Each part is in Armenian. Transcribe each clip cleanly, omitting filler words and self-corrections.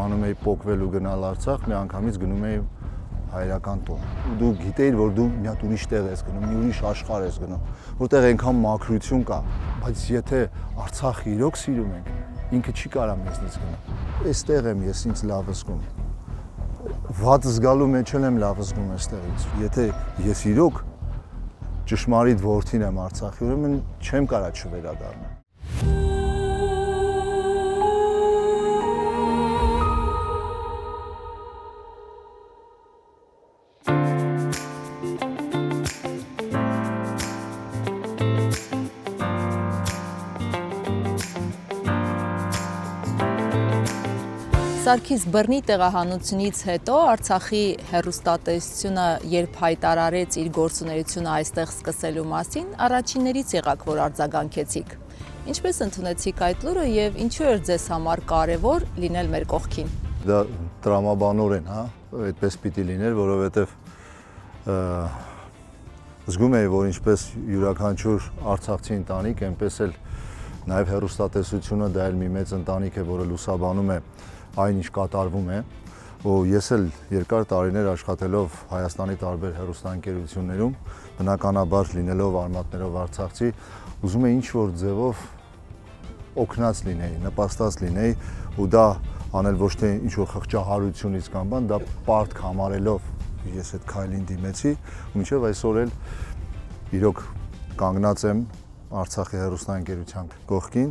կարողանում էի փոկվել ու գնալ Արցախ, մի անգամից գնում էի հայրական տուն։ Դու գիտեիր, որ դու մի հատ ուրիշ տեղ ես գնում, մի ուրիշ աշխարհ ես գնում, որտեղ այնքան մաքրություն կա, բայց եթե Արցախը իրոք սիրում ենք, ինքը չի կարա մեզնից գնալ։ Այստեղ եմ ես ինձ լավ զգում։ Վատ զգալու մեջ եմ լավ զգում այստեղից։ Եթե ես իրոք ճշմարիտ որդին եմ Արցախի, ուրեմն չեմ կարա չվերադառնալ։ Սարգիս բռնի տեղահանությունից հետո Արցախի հեռուստատեսությունը երբ հայտարարեց իր գործունեությունը այստեղ սկսելու մասին, առաջիններից եղաք, որ արձագանքեցիք։ Ինչպես ընդունեցիք այդ լուրը եւ ինչու էր ձեզ համար կարեւոր լինել մեր կողքին։ Դա տրամաբանորեն, այդպես պիտի լիներ, որովհետեւ զգում էի, որ ինչպես յուրաքանչյուր արցախցի ընտանիք, այնպես էլ նաեւ հեռուստատեսությունը դա էլ մի մեծ ընտանիք է, որը լուսաբանում է այն ինչ կատարվում է, ու ես էլ երկար տարիներ աշխատելով Հայաստանի տարբեր հեռուստաընկերություններում, բնականաբար լինելով արմատներով արցախցի, ուզում էի ինչ-որ ձևով օգնած լինեի, նպաստած լինեի, ու դա անել ոչ թե ինչ-որ խղճահարությունից կամ բան, դա պարտք համարելով ես այդ քայլին դիմեցի, ու մինչև այսօր էլ իրոք կանգնած եմ Արցախի հեռուստաընկերության կողքին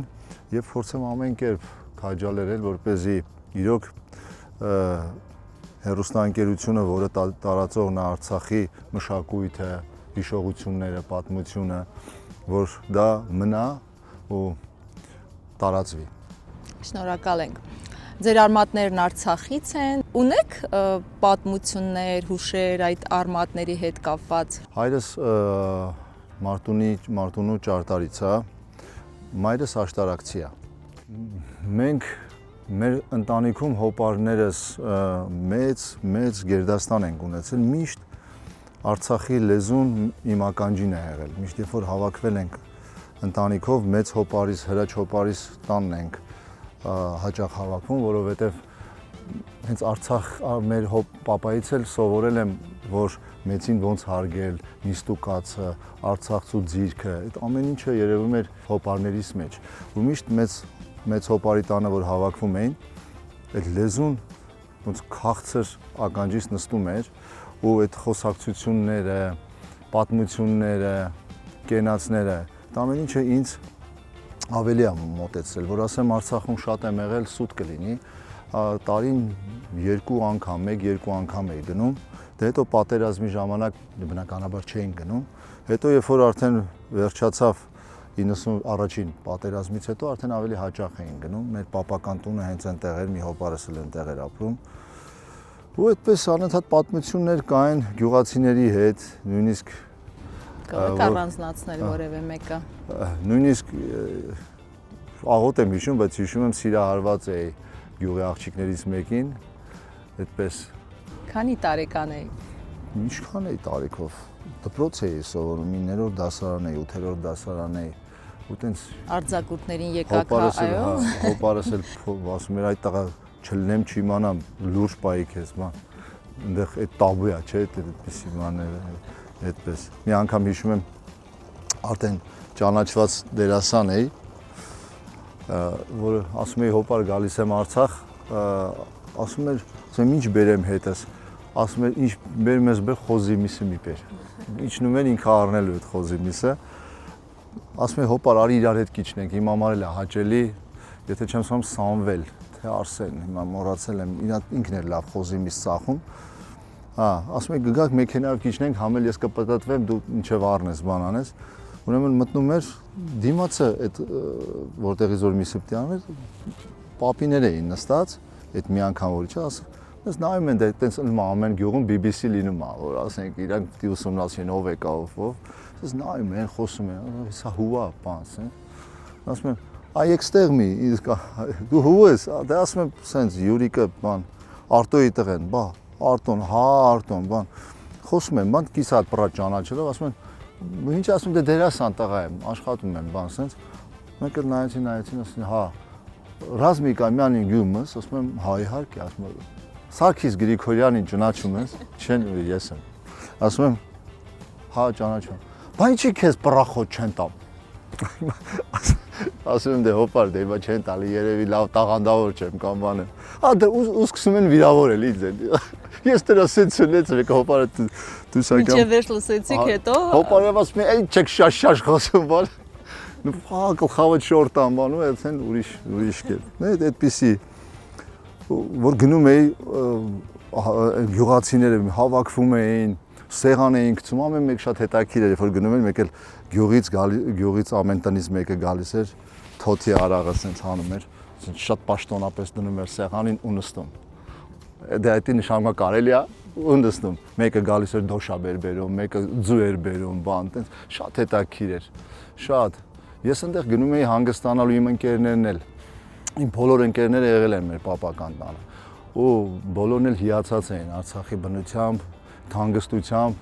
եւ փորձեմ ամեն կերպ քաջալերել, որպեսզի իրոք հեռուստաընկերությունը, որը տարածողն է Արցախի մշակույթը, հիշողությունները, պատմությունը, որ դա մնա ու տարածվի։ Շնորհակալ ենք։ Ձեր արմատներն Արցախից են։ Ունեք պատմություններ, հուշեր այդ արմատների հետ կապված։ Հայրս Մարտունու ճարտարից է, մայրս աշտարակցի է։ Մենք մեր ընտանիքում հոպարներս մեծ գերդաստան ենք ունեցել, միշտ Արցախի լեզուն իմ ականջին է եղել, միշտ երբ որ հավաքվել ենք ընտանիքով մեծ հոպարից, հրաչ հոպարից տանն ենք հաճախ հավաքվում, որովհետև հենց Արցախ մեր պապայից էլ սովորել եմ, որ մեծին ոնց հարգել, նիստուկացը, Արցախցու ձիրքը, այդ ամեն ինչը երևում էր հոպարներից մեջ, ու միշտ մեծ հոպարի տանը, որ հավաքվում էին, այդ լեզուն ոնց քաղցր ականջից նստում էր, ու այդ խոսակցությունները, պատմությունները, կենացները, այդ ամեն ինչը ինձ ավելի է մոտեցրել, որ ասեմ Արցախում շատ եմ եղել, սուտ կլինի, տարին 2 անգամ, 1-2 անգամ էի գնում, դե հետո պատերազմի ժամանակ բնականաբար չէին գնում, հետո երբ որ արդեն վերջացավ 91-ին պատերազմից հետո արդեն ավելի հաճախ էին գնում, մեր պապական տունը հենց այնտեղ էր, մի հոպարս էլ այնտեղ էր ապրում, ու այդպես անընդհատ պատմություններ կային գյուղացիների հետ, նույնիսկ Կարող առանձնացնել որևէ մեկը։ Նույնիսկ աղոտ եմ հիշում, բայց հիշում եմ սիրահարված էի գյուղի աղջիկներից մեկին, այդպես։ Քանի տարեկան էի։ Ինչքան էի տարիքով։ Դպրոց էի սովորում, 9-րդ դասարան էի, 8-րդ դասարան էի, ու տենց արձակուրդներին եկաք, այո։ Հոպարս էլ ասում էր այդ տղա չլնեմ, չիմանամ, լուրջ պայի քեզ, բան։ Այնտեղ այդ տաբու է, չէ՞, այդպիսի բաները, այդպես։ Մի անգամ հիշում եմ արդեն ճանաչված դերասան էի, որը ասում էի հոպար գալիս եմ Արցախ, ասում էր, ասում ինչ բերեմ հետս, ասում էր ինչ բերում ես բեր խոզի միսը մի բեր։ Իջնում են ինքը առնելու այդ խոզի միսը, ասում է հոպար արի իրար հետ կիջնենք, իմ համար էլ է հաճելի, եթե չեմ սխալվում Սամվել, թե Արսեն, հիմա մոռացել եմ, ինքն էր լավ խոզի միս ծախում, ասում է գգակ մեքենայով կիջնենք, համել ես կպտտվեմ, դու ինչև առնես, բան անես, ուրեմն մտնում էր դիմացը այդ որտեղից որ միսը պիտի աներ, պապիներ էին նստած, այդ մի անգամ որ չէ, ասում Ես նայում են դենց ամեն գյուղում BBC լինում է, որ ասենք իրանք պիտի ուսումնասիրեն ով եկա ով, ես նայում են, խոսում են, սա հուա բան, ասում են, այ եկստեղ մի, դու հու ես, դե ասում եմ, սենց Յուրիկը բան, Արտոյի տղեն, բա, Արտոն, հա Արտոն, բան, խոսում են, բան կիսատ պրա ճանաչելով, ասում են, ինչ ասում դե դերասան տղա եմ, աշխատում եմ, բան, սենց, մեկը նայեցին, ասում հա, Ռազմիկ Ամյանին գյումս, ասում եմ, հա իհարկե, ասում եմ, Սարգիս Գրիգորյանին ճանաչում ես, չեն ես եմ։ Ասում եմ, հա ճանաչում։ Բա ինչի քեզ պրախոտ չեն տամ։ Ասում եմ, դե հոպար, դե հիմա չեն տալի, երևի լավ տաղանդավոր չեմ կամ բան եմ։ Հա դե ու սկսում են վիրավորել ինձ են։ Ես դրա սենց ցնեց, եկա հոպարը դու սակամ։ Ինչե վերջ լսեցիք հետո։ Հոպարը ասում է, «Այ չեք շաշ խոսում, բան»։ Նու հա գլխավը շորտ անբանում, այդեն ուրիշ կերպ։ Նե այդպեսի որ գնում էի գյուղացիները հավաքվում էին, սեղան էին գցում, ամեն մեկ շատ հետաքրքիր էր, որ գնում են, մեկ էլ գյուղից ամեն տնից մեկը գալիս էր, թոթի արաղը սենց հանում էր, շատ պաշտոնապես դնում էր սեղանին ու նստում։ Դե այդի նշանակա կարելի է ու նստում։ Մեկը գալիս էր դոշաբ էր բերում, մեկը ձու էր բերում, բան, տենց շատ հետաքրքիր էր։ Շատ։ Ես այնտեղ գնում էի հանգստանալու իմ ընկերներն էլ։ Իմ բոլոր ընկերները եղել են մեր պապական տանը։ Ու բոլորն էլ հիացած էին Արցախի բնությամբ, հանգստությամբ,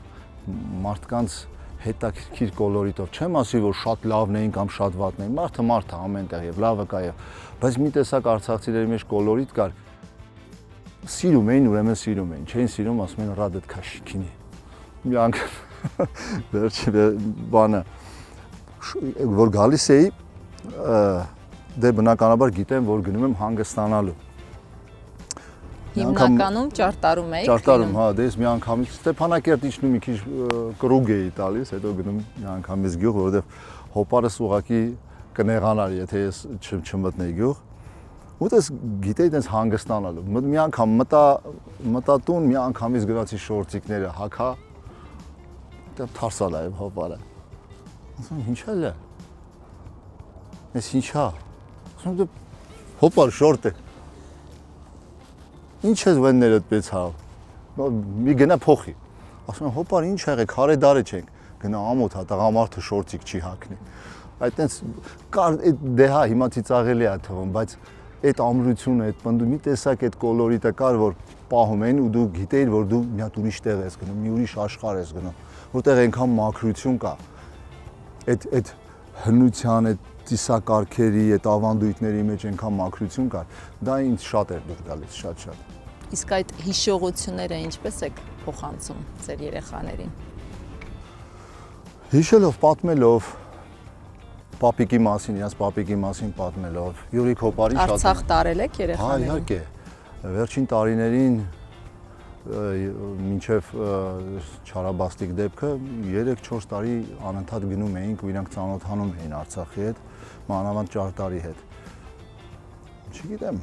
մարդկանց հետաքրքիր կոլորիտով։ Չեմ ասի, որ շատ լավն էին կամ շատ վատն էին։ Մարդը ամենտեղ եւ լավը կա եւ բայց մի տեսակ արցախցիների մեջ կոլորիտ կար։ Սիրում էին, ուրեմն սիրում էին։ Չէին սիրում, ասում են ռադետ քաշքինի։ Մի անգամ վերջի բանը որ գալիս էի դե բնականաբար գիտեմ, որ գնում եմ հանգստանալու։ Հիմնականում ճարտարում էիք։ Ճարտարում, հա, դե ես մի անգամից Ստեփանակերտ իջնում մի քիչ կրուգ էի տալիս, հետո գնում մի անգամից գյուղ, որովհետև հոպարս ուղակի կնեղանար, եթե ես չմտնեի գյուղ։ Ու դες գիտեի դες հանգստանալու։ Մի անգամ մտա տուն, մի անգամից գրացի շորտիկները հակա։ Դա թարսալ է հոպարը։ Ասում ինչ է։ Ես ինչա։ Ասում դե հոպար շորտ է։ Ինչ ես վեններդ պես հա։ Մի գնա փոխի։ Ասում եմ հոպար ինչ եղե, քարե դարը չենք։ Գնա ամոթ հա տղամարդը շորտիկ չի հագնի։ Այդտենց կար դե հա հիմա ծիծաղելի է թվում, բայց այդ ամրությունը, այդ պնդու մի տեսակ այդ կոլորիտը կար, որ պահում էին ու դու գիտեիր, որ դու մի հատ ուրիշ տեղ ես գնում, մի ուրիշ աշխարհ ես գնում, որտեղ այնքան մաքրություն կա։ Այդ հնության, այդ ծիսակարգերի, այդ ավանդույթների մեջ այնքան մաքրություն կար, դա ինձ շատ էր դուր գալիս, շատ։ Իսկ այդ հիշողությունները ինչպես եք փոխանցում ձեր երեխաներին։ Հիշելով, պատմելով, պապիկի մասին, իրաց պապիկի մասին պատմելով, Յուրիկ Հոպարի շատ Արցախ տարել եք երեխաներին։ Հա, իհարկե։ Վերջին տարիներին մինչև Չարաբաստիկ դեպքը 3-4 տարի անընդհատ գնում էինք ու իրանք ծանոթանում էին Արցախի հետ, մանավանդ Ճարտարի հետ։ Չգիտեմ։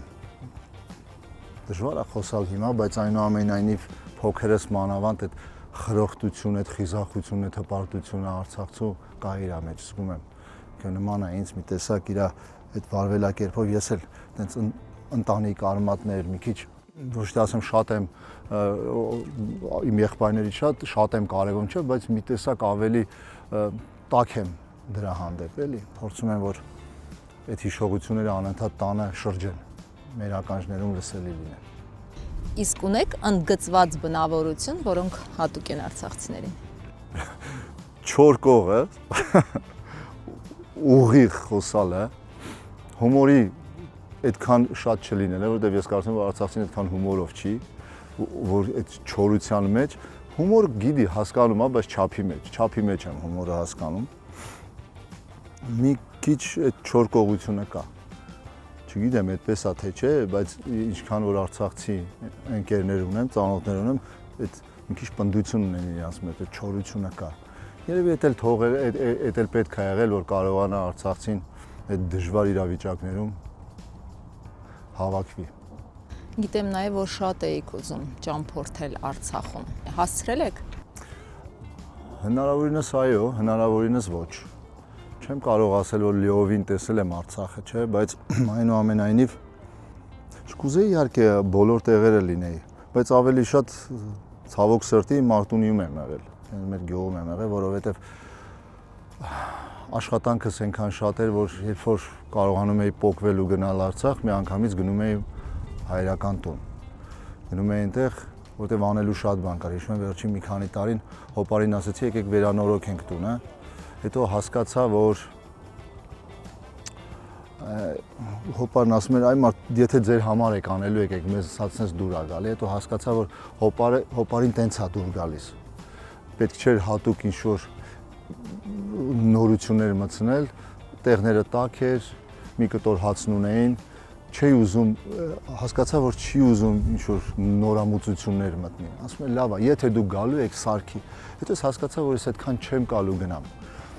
Դժվար է խոսալ հիմա, բայց այնուամենայնիվ փոքրս մանավանդ այդ խրոխտությունը, այդ խիզախությունը, այդ հպարտությունը արցախցու կա իր մեջ, զգում եմ։ Նման է ինձ մի տեսակ իր այդ վարվելակերպով ես էլ տենց ընտանիք արմատներ մի քիչ ոչ թե ասեմ շատ եմ իմ եղբայրներից շատ եմ կարևորում չէ, բայց մի տեսակ ավելի տաք եմ դրա հանդեպ էլի փորձում եմ որ այդ հիշողությունները անընդհատ տանը շրջեն մեր ականջներում լսելի լինեն։ Իսկ ունեք ընդգծված բնավորություն, որոնք հատուկ են արցախցիներին։ Չոր կողը ուղիղ խոսալը, հումորի այդքան շատ չլինել է, որտեղ ես կարծում եմ, որ արցախցին այդքան հումորով չի, որ այդ չորության մեջ հումոր գիտի հասկանում է, բայց չափի մեջ եմ հումորը հասկանում։ Մի քիչ այդ չոր կողությունը կա։ Չգիտեմ, այդպես է թե չէ, բայց ինչքան որ արցախցի ընկերներ ունեմ, ծանոթներ ունեմ, այդ մի քիչ պնդություն ունեն իրենց մեջ, այդ չորությունը կա։ Երևի էդ էլ պետք է եղել, որ կարողանա արցախցին այդ դժվար իրավիճակներում հավաքվի։ Գիտեմ նաև, որ շատ էիք ուզում ճամփորդել Արցախում։ Հասցրել եք։ Հնարավորինս այո, հնարավորինս ոչ։ Չեմ կարող ասել, որ լիովին տեսել եմ Արցախը, չէ, բայց այնուամենայնիվ կուզեի իհարկե բոլոր տեղերը լինեի, բայց ավելի շատ ցավոք սրտի Մարտունիում եմ եղել, մեր գյուղում եմ եղել, որովհետև աշխատանքս այնքան շատ էր, որ երբ որ կարողանում էի պոկվել ու գնալ Արցախ, մի անգամից գնում էի հայրական տուն։ Գնում էի այնտեղ, որտեղ անելու շատ բան կար։ Հիշում եմ վերջին մի քանի տարին Հոպարին ասացի, եկեք վերանորոգենք տունը։ Հետո հասկացա, որ Հոպարն ասում էր, այ մարդ, եթե ձեր համար եք անելու եկեք, մեզ սենց դուր ա գալի, հետո հասկացա, որ հոպարին տենց ա դուր գալիս։ Պետք չէր հատուկ ինչ-որ նորություններ մտցնել, տեղները տաք էր, մի կտոր հացն ունեին, չի ուզում, հասկացա, որ չի ուզում ինչ-որ նորամուծություններ մտնի։ Ասում է, լավ ա, եթե դու գալու եք սարքի, հետո ես հասկացա, որ ես այդքան չեմ գալու գնամ։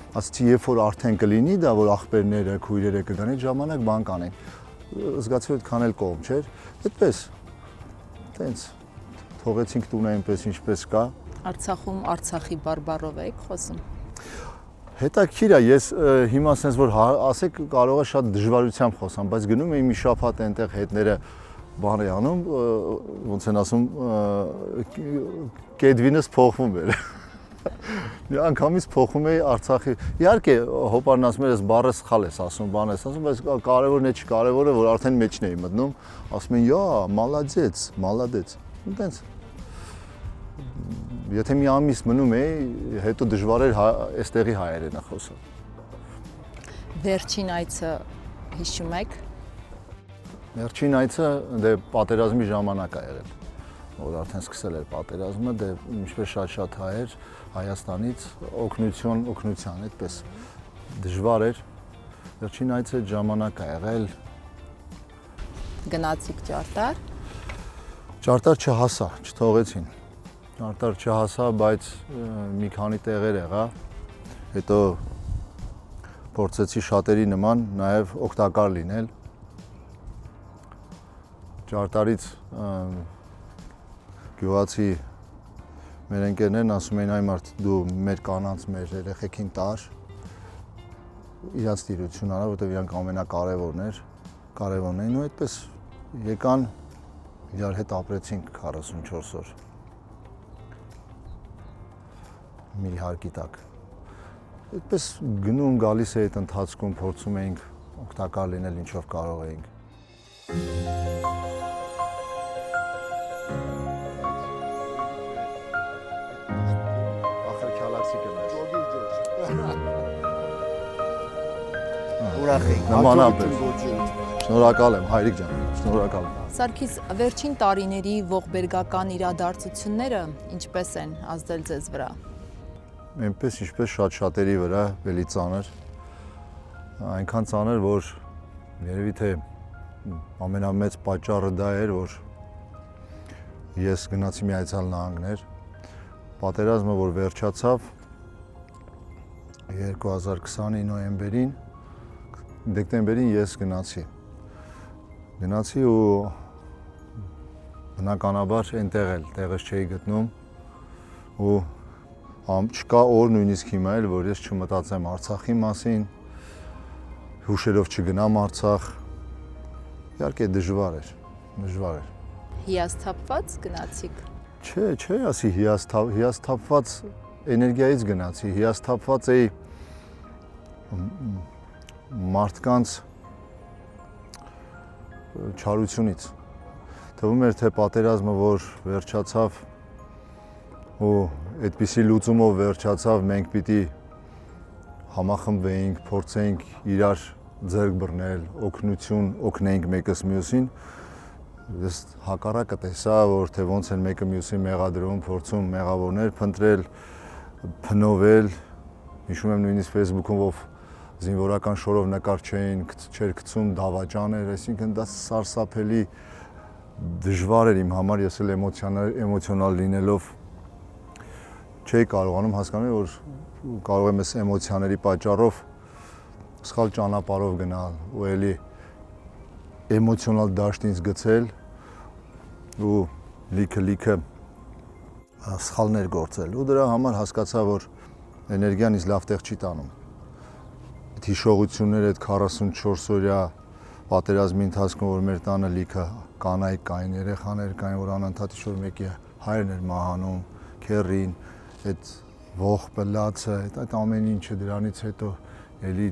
Ասացի, երբ որ արդեն կլինի դա, որ աղբերները, քույրերը կգան, այդ ժամանակ բան կանենք։ Զգացի, որ այդքան էլ կողմ չէր։ Այդպես, տենց, թողեցինք տունը այնպես ինչպես կա։ Արցախում Արցախի բարբառով եք խոսում։ Հետաքրքիր է, ես հիմա ասենց որ ասեք կարող է շատ դժվարությամբ խոսամ, բայց գնում էի մի շաբաթ այնտեղ հետները բան էի անում, ոնց են ասում, կեդվինս փոխվում էր։ Մի անգամից փոխում էի Արցախի։ Իհարկե հոպարն ասում էր, ես բառը սխալ ես ասում, բան ես ասում, բայց կարևորն է, չկարևորը, որ արդեն մեջն էի մտնում, ասում են, «Յա, մալադեց, մալադեց»։ Տենց։ Եթե մի ամիս մնում էի, հետո դժվար էր այստեղի հայերենը խոսալ։ Վերջին այցը հիշում եք։ Վերջին այցը դե պատերազմի ժամանակ ա եղել, որ արդեն սկսել էր պատերազմը, դե ինչպես շատ հայեր Հայաստանից օգնության, այդպես դժվար էր։ Վերջին այցը ժամանակ ա եղել։ Գնացիք ճարտար։ Ճարտար չհասա, չթողեցին։ Ճարտար չհասա, բայց մի քանի տեղեր եղա, հետո փորձեցի շատերի նման նաև օգտակար լինել։ Ճարտարից գյուղացի մեր ընկերներն ասում էին, այ մարդ դու մեր կանանց, մեր երեխեքին տար, իրանց տիրություն արա, որտեղ իրանք ամենակարևորն էին ու այդպես եկան, իրար հետ ապրեցինք 44 օր։ Մի հարկի տակ։ Այդպես գնում գալիս է այդ ընթացքում փորձում էինք օգտակար լինել ինչով կարող էինք։ Ախր քալաքսի կնես։ Ուրախ ենք։ Նմանապես։ Շնորհակալ եմ, հայրիկ ջան, շնորհակալ եմ։ Սարգիս, վերջին տարիների ողբերգական իրադարձությունները ինչպես են ազդել ձեզ վրա։ Այնպես ինչպես շատերի վրա, էլի ծանր, այնքան ծանր, որ երևի թե ամենամեծ պատճառը դա էր, որ ես գնացի Միացյալ Նահանգներ, պատերազմը որ վերջացավ 2020-ի նոյեմբերին, դեկտեմբերին ես գնացի ու բնականաբար այնտեղ էլ տեղս չէի գտնում ու չկա օր նույնիսկ հիմա էլ, որ ես չմտածեմ Արցախի մասին, հուշերով չգնամ Արցախ, իհարկե դժվար էր։ Հիասթափված գնացիք։ Չէ, ասի հիասթափված էներգիայից գնացի, հիասթափված էի մարդկանց չարությունից։ Թվում էր, թե պատերազմը, որ վերջացավ ու այդպիսի լուծումով վերջացավ, մենք պիտի համախմբվեինք, փորձեինք իրար ձեռք բռնել, օգնեինք մեկս մյուսին։ Ես հակառակը տեսա, որ թե ոնց են մեկը մյուսին մեղադրում, փորձում մեղավորներ փնտրել, փնովել։ Հիշում եմ նույնիսկ Facebook-ում, որ զինվորական շորով նկար չէր գցում դավաճաներ, այսինքն դա սարսափելի դժվար էր իմ համար, ես էլ էմոցիոնալ լինելով չէի կարողանում հասկանալ, որ կարող եմ այս էմոցիաների պատճառով սխալ ճանապարհով գնալ ու էլի էմոցիոնալ դաշտից գցել ու լիքը սխալներ գործել ու դրա համար հասկացա, որ էներգիան ինձ լավ տեղ չի տանում։ Այդ հիշողությունները, այդ 44 օրյա պատերազմի ընթացքում, որ մեր տանը լիքը կանայք կային, երեխաներ կային, որ անընդհատ ինչ-որ մեկի հայրն էր մահանում, քեռին, այդ ողջ պլացը, այդ ամեն ինչը դրանից հետո էլի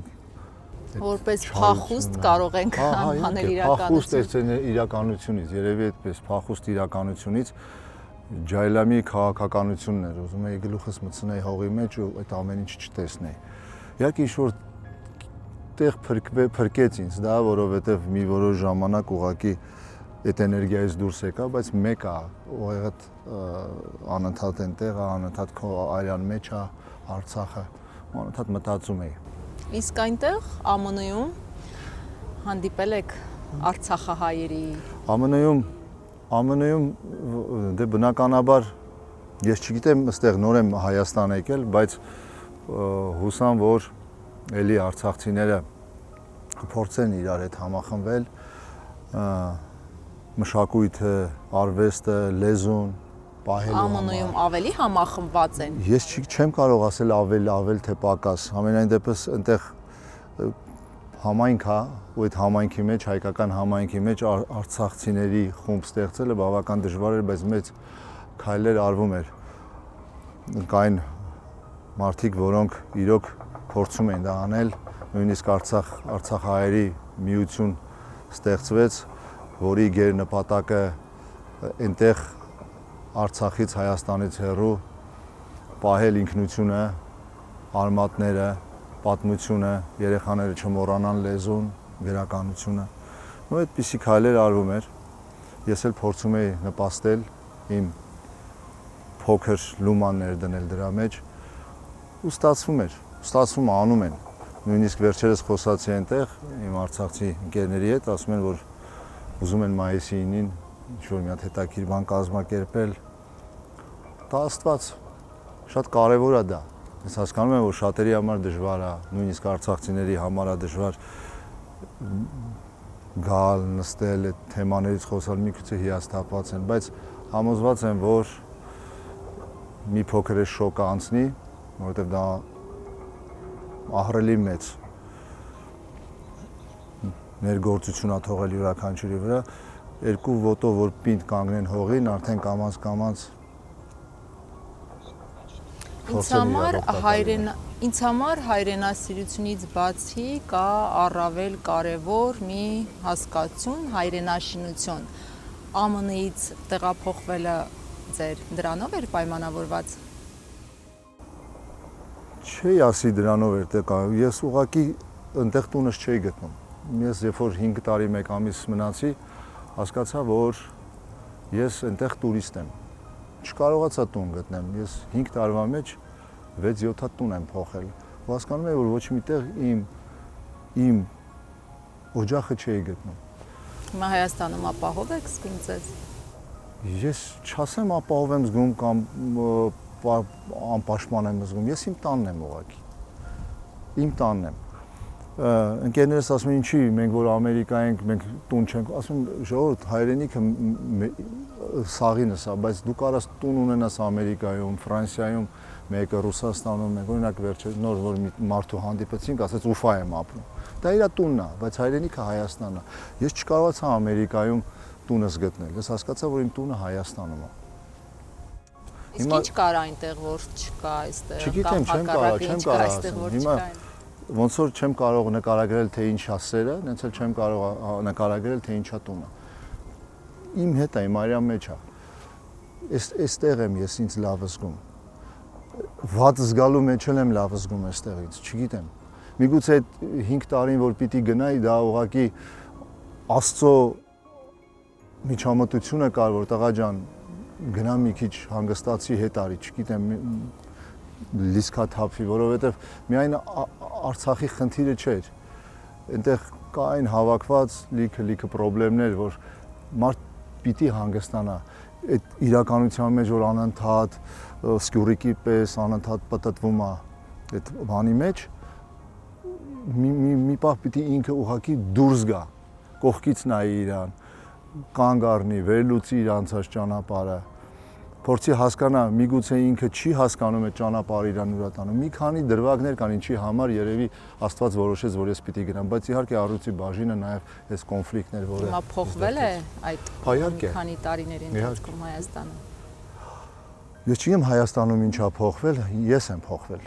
որպես փախուստ կարող ենք անվանել փախուստ իրականություն։ իրականությունից, երևի այդպես փախուստ իրականությունից ջայլամի քաղաքականությունն էր, ուզում էի գլուխս մտցնեի հողի մեջ ու այդ ամեն ինչ չտեսնեի։ Իհարկե ինչ-որ տեղ փրկեց ինձ դա, որովհետև մի որոշ ժամանակ ուղղակի այդ էներգիայից դուրս եկա, բայց մեկ է, ուղղակի անընդհատ այնտեղ, անընդհատ քո արյան մեջ է Արցախը, անընդհատ մտածում էի։ Իսկ այնտեղ ԱՄՆ-ում հանդիպել եք արցախահայերի։ ԱՄՆ-ում դե բնականաբար ես չգիտեմ, այստեղ նոր եմ Հայաստան եկել, բայց հուսամ, որ էլի արցախցիները փորձեն իրար հետ համախմբել, մշակույթը, արվեստը, լեզուն պահելու համար։ ԱՄՆ-ում ավելի համախմբված են։ Ես չեմ կարող ասել ավել թե պակաս, ամենայն դեպս այնտեղ համայնք է, ու այդ համայնքի մեջ, հայկական համայնքի մեջ արցախցիների խումբ ստեղծելը բավական դժվար էր, բայց մեծ քայլեր արվում էր։ Կային մարդիկ, որոնք իրոք փորձում էին դա անել, նույնիսկ Արցախահայերի միություն ստեղծվեց, որի գերնպատակը այնտեղ Արցախից, Հայաստանից հեռու պահել ինքնությունը, արմատները, պատմությունը, երեխաները չմոռանան լեզուն, գրականությունը։ Ու այդպիսի քայլեր արվում էր։ Ես էլ փորձում էի նպաստել իմ փոքր լումաններ դնել դրա մեջ ու ստացվում էր, ստացվում անում են։ Նույնիսկ վերջերս խոսացի այնտեղ իմ արցախցի ընկերների հետ, ասում են, որ ուզում են մայիսի 9-ին ինչ-որ մի հատ հետաքրքիր բան կազմակերպել։ Դա Աստված, շատ կարևոր է դա։ Ես հասկանում եմ, որ շատերի համար դժվար է, նույնիսկ արցախցիների համար է դժվար գալ, նստել, այդ թեմաներից խոսալ, միգուցե հիասթափված են, բայց համոզված եմ, որ մի փոքր է շոկը անցնի, որովհետև դա ահռելի մեծ ներգործություն է թողել յուրաքանչյուրի վրա, երկու ոտով որ պինդ կանգնեն հողին, արդեն կամաց Ինձ համար հայրենասիրությունից բացի կա առավել կարևոր մի հասկացություն, հայրենաշինություն։ ԱՄՆ-ից տեղափոխվելը ձեր դրանով էր պայմանավորված։ Չի ասի դրանով էր տեկա, ես ուղղակի այնտեղ տունս չէի գտնում։ Ես երբ որ 5 տարի 1 ամիս մնացի, հասկացա, որ ես այնտեղ տուրիստ եմ։ Չկարողացա տուն գտնեմ։ Ես 5 տարվա մեջ 6-7 հատ տուն եմ փոխել։ Ու հասկանում եմ, որ ոչ մի տեղ իմ օջախը չէի գտնում։ Հիմա Հայաստանում ապահով եք զգում ձեզ։ Ես չասեմ ապահով եմ զգում կամ անպաշտպան եմ զգում, ես իմ տանն եմ ուղղակի։ Իմ տանն եմ։ Ընկերներս ասում են, ինչի մենք որ Ամերիկա ենք, մենք տուն չենք, ասում են, ժողովուրդ, հայրենիքը սաղինս է, բայց դու կարաս տուն ունենաս Ամերիկայում, Ֆրանսիայում, մեկը Ռուսաստանում, մենք օրինակ վերջերս նոր որ մի մարդու հանդիպեցինք, ասեց Ուֆա եմ ապրում։ Դա իր տունն է, բայց հայրենիքը Հայաստանն է։ Ես չկարողացա Ամերիկայում տունս գտնել։ Ես հասկացա, որ իմ տունը Հայաստանում է։ Իսկ ինչ կար այնտեղ, որ չկա այստեղ, չգիտեմ, չեմ կարող ասել։ Ոնց որ չեմ կարող նկարագրել, թե ինչ է սերը, նենց էլ չեմ կարող նկարագրել, թե ինչ է տունը։ Իմ հետ է, իմ արյան մեջ է։ Այստեղ եմ ես ինձ լավ զգում։ Վատ զգալու մեջ եմ լավ զգում այստեղ ինձ, չգիտեմ։ Միգուցե այդ 5 տարին, որ պիտի գնայի, դա ուղղակի Աստծո միջամտությունը կար, որ տղա ջան, գնա մի քիչ հանգստացի հետ արի, չգիտեմ, լիսկա թափվի, որովհետև միայն Արցախի խնդիրը չէր։ Այնտեղ կային հավաքված լիքը խնդիրներ, որ մարդ պիտի հանգստանա։ Այդ իրականության մեջ որ անընդհատ սկյուրիկի պես անընդհատ պատտվում է այդ բանի մեջ, մի պահ պիտի ինքը ուղղակի դուրս գա, կողքից նայի իրան, կանգ առնի, վերլուծի իր անցած ճանապարհը, փորձի հասկանա, միգուցե ինքը չի հասկանում այդ ճանապարհը իրան ուրա տանում։ Մի քանի դրվագներ կան, ինչի համար երևի Աստված որոշեց, որ ես պիտի գնամ, բայց իհարկե առույցի բաժինը նաև այս կոնֆլիկտներ, որը հիմա փոխվել է այդ քանի տարիների ընթացքում Հայաստանը։ Ես չգիտեմ Հայաստանում ինչ է փոխվել, ես եմ փոխվել։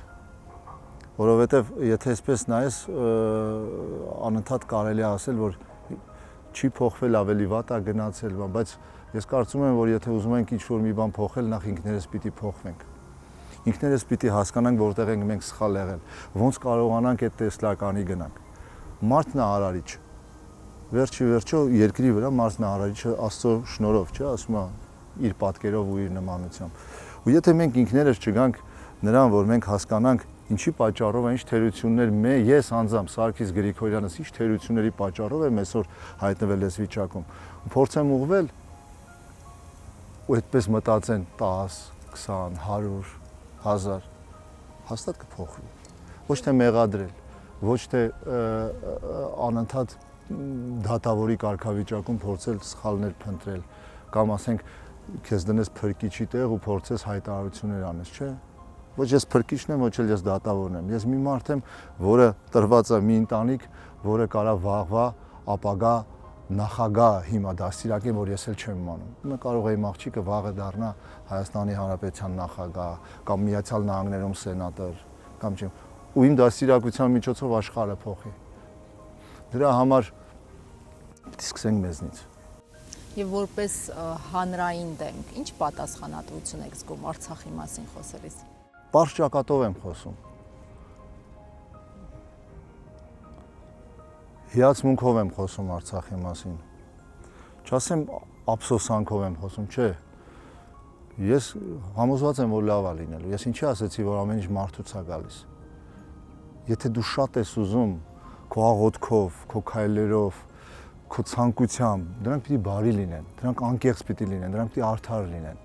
Որովհետև եթե այսպես նայես, անընդհատ կարելի է ասել, որ չի փոխվել, ավելի վատ է գնացել, բայց ես կարծում եմ, որ եթե ուզում ենք ինչ-որ մի բան փոխել, նախ ինքներս պիտի փոխվենք։ Ինքներս պիտի հասկանանք, որտեղ ենք մենք սխալ եղել, ոնց կարողանանք այդ տեսլականի գնանք։ մարդն է արարիչ։ Վերջի վերջո երկրի վրա մարդն է արարիչը Աստծո շնորհով, չէ, ասում է իր պատկերով ու իր նմանությամբ։ Ու եթե մենք ինքներս չգանք նրան, որ մենք հասկանանք ինչի պատճառով է, ինչ թերություններ ես անձամբ Սարգիս Գրիգորյանս ինչ թերությունների պատճառով եմ այսօր հայտնվել այս վիճակում, փորձեմ ուղղվել ու այդպես մտածեն 10, 20, 100, 1000 հաստատ կփոխվի։ Ոչ թե մեղադրել, ոչ թե անընդհատ դատավորի կարգավիճակում փորձել սխալներ փնտրել կամ ասենք քեզ դնես փրկիչի տեղ ու փորձես հայտարարություններ անես, չէ՞։ Ոչ ես փրկիչն եմ, ոչ էլ ես դատավորն եմ։ Ես մի մարդ եմ, որը տրված է մի ընտանիք, որը կարա վաղվա ապագա նախագահ հիմա դաստիարակեմ, որ ես էլ չեմ իմանում։ Հիմա կարող է իմ աղջիկը վաղը դառնա Հայաստանի Հանրապետության նախագահ կամ Միացյալ Նահանգներում սենատոր կամ չեմ։ Ու իմ դաստիարակության միջոցով աշխարհը փոխի։ Դրա համար պիտի սկսենք մեզնից։ Եվ որպես հանրային դեմք, ինչ պատասխանատվություն եք զգում Արցախի մասին խոսելիս։ Պարզ ճակատով եմ խոսում։ Հիացմունքով եմ խոսում Արցախի մասին։ Չասեմ ափսոսանքով եմ խոսում, չէ։ Ես համոզված եմ, որ լավ է լինելու։ Ես ինչի ասեցի, որ ամեն ինչ մարդուց է գալիս։ Եթե դու շատ ես ուզում քո աղոթքով, քո քայլերով, քո ցանկությամբ, դրանք պիտի բարի լինեն, դրանք անկեղծ պիտի լինեն, դրանք պիտի արդար լինեն։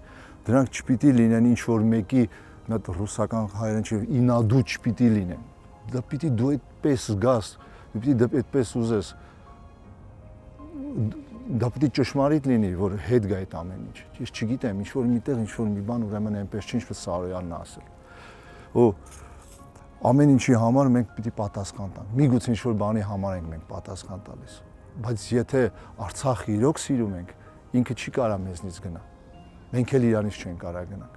Դրանք չպիտի լինեն ինչ որ մեկի մոտ ռուսական հայերեն չի ինադու չպիտի լինեն։ Դա պիտի դու այդպես զգաս, դու պիտի այդպես ուզես։ Դա պիտի ճշմարիտ լինի, որ հետ գա այդ ամեն ինչ։ Ես չգիտեմ, ինչ որ միտեղ, ինչ որ մի բան ուրեմն այնպես չի, ինչպես Սարոյանն է ասել։ Ու ամեն ինչի համար մենք պիտի պատասխան տանք։ Միգուցե ինչ որ բանի համար ենք մենք պատասխան տալիս։ Բայց եթե Արցախը իրոք սիրում ենք, ինքը չի կարա մեզնից գնա։ Մենք էլ իրանից չենք կարա գնանք։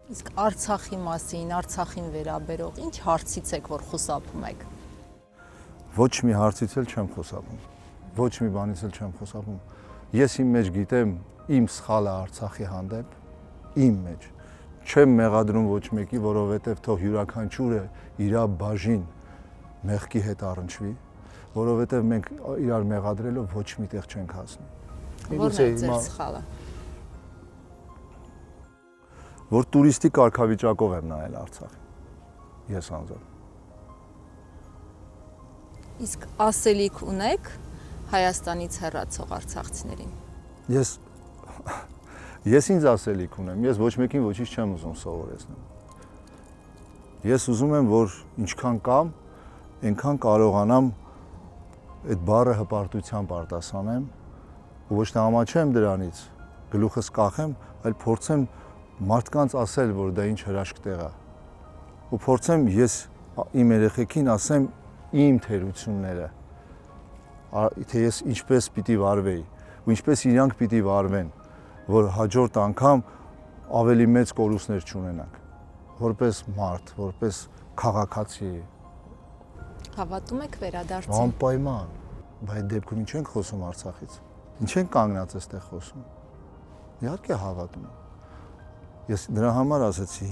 Իսկ Արցախի մասին, Արցախին վերաբերող ինչ հարցից եք, որ խուսափում եք։ Ոչ մի հարցից էլ չեմ խուսափում։ Ոչ մի բանից էլ չեմ խուսափում։ Ես իմ մեջ գիտեմ իմ սխալը Արցախի հանդեպ, իմ մեջ։ Չեմ մեղադրում ոչ մեկի, որովհետև թող յուրաքանչյուրը իր բաժին մեղքի հետ առնչվի, որովհետև մենք իրար մեղադրելով ոչ միտեղ չենք հասնի։ Որն է ձեր սխալը։ Որ տուրիստի կարգավիճակով եմ նայել Արցախին։ Ես անձամբ։ Իսկ ասելիք ունեք Հայաստանից հեռացող արցախցիներին։ Ես ինձ ասելիք ունեմ, ես ոչ մեկին ոչինչ չեմ ուզում սովորեցնել։ Ես ուզում եմ, որ ինչքան կամ, այնքան կարողանամ այդ բառը հպարտությամբ արտասանեմ, ու ոչ թե ամաչեմ դրանից, գլուխս կախեմ, այլ փորձեմ մարդկանց ասել, որ դա ինչ հրաշք տեղ է։ Ու փորձեմ ես իմ երեխեքին ասեմ իմ թերությունները, թե ես ինչպես պիտի վարվեի, ու ինչպես իրանք պիտի վարվեն, որ հաջորդ անգամ ավելի մեծ կորուստներ չունենանք, որպես մարդ, որպես քաղաքացի։ Հավատում եք վերադարձին։ Անպայման, բայց այդ դեպքում ինչ ենք խոսում Արցախից։ Ինչ ենք կանգնած այստեղ խոսում։ Իհարկե հավատում եմ։ Ես դրա համար ասեցի,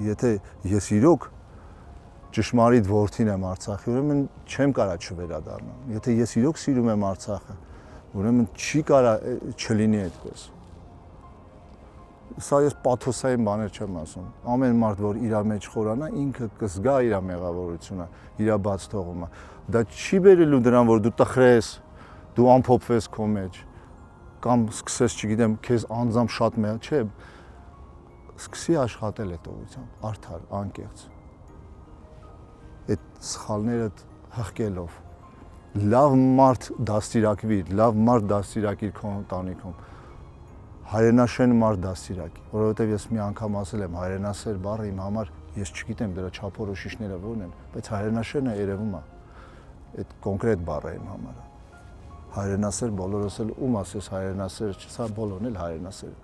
եթե ես իրոք ճշմարիտ որդին եմ Արցախի, ուրեմն չեմ կարա չվերադառնամ։ Եթե ես իրոք սիրում եմ Արցախը, ուրեմն չի կարա չլինի այդպես։ Սա ես պաթոսային բաներ չեմ ասում։ Ամեն մարդ, որ իր մեջ խորանա, ինքը կզգա իր մեղավորությունը, իր բաց թողումը։ Դա չի բերելու դրան, որ դու տխրես, դու ամփոփվես քո մեջ, կամ սկսես, չգիտեմ, քեզ անձամբ շատ մեղ, չէ, սկսի աշխատել այդ ուղղությամբ, արդար, անկեղծ։ Այդ սխալները հղկելով, լավ մարդ դաստիարակվի, լավ մարդ դաստիարակիր քո ընտանիքում, հայրենաշեն մարդ դաստիարակի, որովհետև ես մի անգամ ասել եմ հայրենասեր բառը իմ համար, ես չգիտեմ դրա չափորոշիչները որն են, բայց հայրենաշենը երևում է, այդ կոնկրետ բառը իմ համար։ Հայրենասեր բոլորս էլ ում ասես հայրենասեր, սա բոլորն էլ հայրենասեր։